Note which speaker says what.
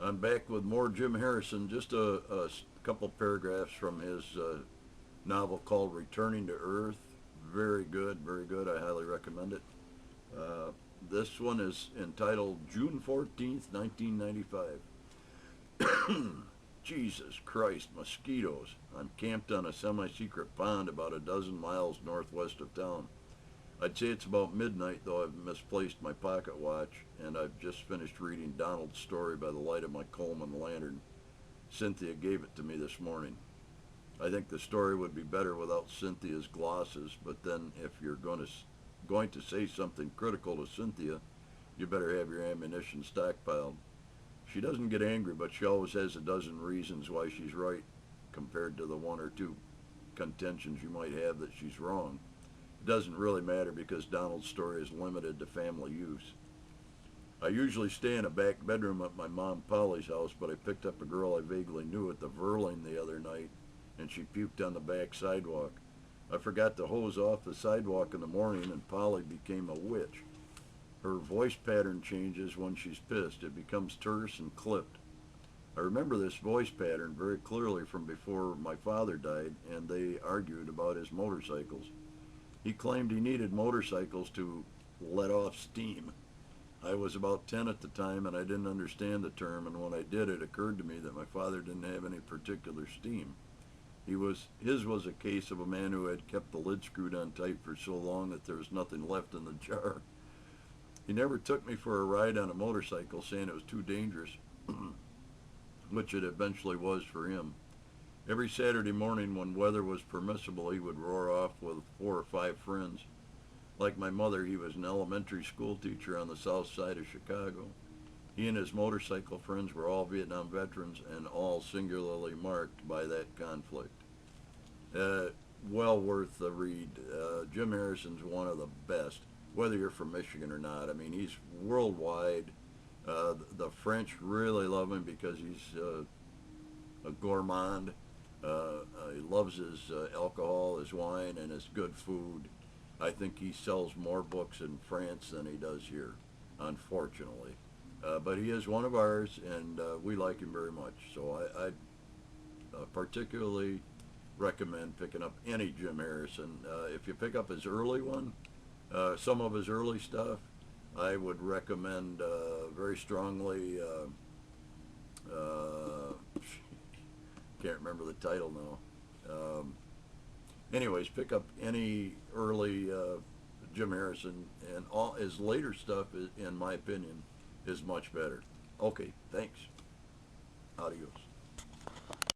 Speaker 1: I'm back with more Jim Harrison, just a couple paragraphs from his novel called Returning to Earth. Very good, very good. I highly recommend it. Uh, this one is entitled June 14th, 1995. Jesus Christ, mosquitoes. I'm camped on a semi secret pond about a dozen miles northwest of town. I'd say it's about midnight, though I've misplaced my pocket watch, and I've just finished reading Donald's story by the light of my Coleman lantern. Cynthia gave it to me this morning. I think the story would be better without Cynthia's glosses, but then if you're going to say something critical to Cynthia, you better have your ammunition stockpiled. She doesn't get angry, but she always has a dozen reasons why she's right, compared to the one or two contentions you might have that she's wrong. It doesn't really matter because Donald's story is limited to family use. I usually stay in a back bedroom at my mom Polly's house, but I picked up a girl I vaguely knew at the Verling the other night, and she puked on the back sidewalk. I forgot to hose off the sidewalk in the morning, and Polly became a witch. Her voice pattern changes when she's pissed. It becomes terse and clipped. I remember this voice pattern very clearly from before my father died, and they argued about his motorcycles. He claimed he needed motorcycles to let off steam. I was about 10 at the time, and I didn't understand the term, and when I did, it occurred to me that my father didn't have any particular steam. His was a case of a man who had kept the lid screwed on tight for so long that there was nothing left in the jar. He never took me for a ride on a motorcycle, saying it was too dangerous, which it eventually was for him. Every Saturday morning when weather was permissible, he would roar off with 4 or 5 friends. Like my mother, he was an elementary school teacher on the south side of Chicago. He and his motorcycle friends were all Vietnam veterans and all singularly marked by that conflict. Uh, well worth the read. Jim Harrison's one of the best, whether you're from Michigan or not. I mean, he's worldwide. The French really love him because he's a gourmand. He loves his alcohol, his wine, and his good food. I think he sells more books in France than he does here, unfortunately. But he is one of ours, and we like him very much. So I particularly recommend picking up any Jim Harrison. If you pick up his early one, some of his early stuff, I would recommend very strongly. Can't remember the title now. Anyways, pick up any early Jim Harrison, and all his later stuff, in my opinion, is much better. Okay, thanks. Adios.